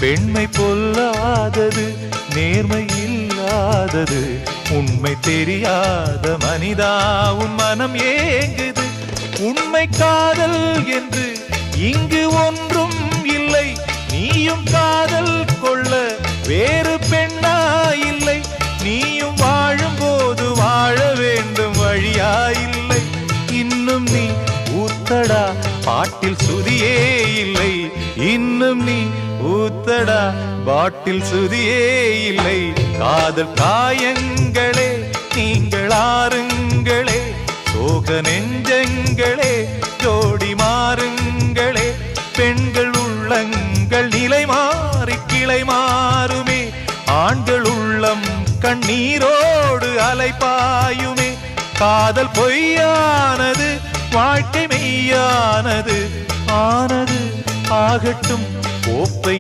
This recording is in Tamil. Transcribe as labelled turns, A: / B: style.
A: பெண்மை பொல்லாதது, நேர்மை இல்லாதது, உண்மை தெரியாத மனிதா உன் மனம் ஏங்குது. உண்மை காதல் என்று இங்கு ஒன்றும் இல்லை, நீயும் காதல் கொள்ள வேறு பெண்ணா இல்லை. நீயும் வாழும் போது வாழ வேண்டும், வழியா இல்லை. இன்னும் நீ ஊத்தடா பாட்டில் சுதியே இல்லை, இன்னும் நீ ஊத்தடா பாட்டில் சுதியே இல்லை. காதல் காயங்களே நீங்கள் ஆறுங்களே, சோக நெஞ்சங்களே ஜோடி மாறுங்களே. பெண்கள் உள்ளங்கள் நிலை மாறி கிளை மாறுமே, ஆண்கள் உள்ளம் கண்ணீரோடு அலைபாயுமே. காதல் பொய்யானது, வாழ்க்கை மெய்யானது, ஆனது ஆகட்டும் கோப்பை.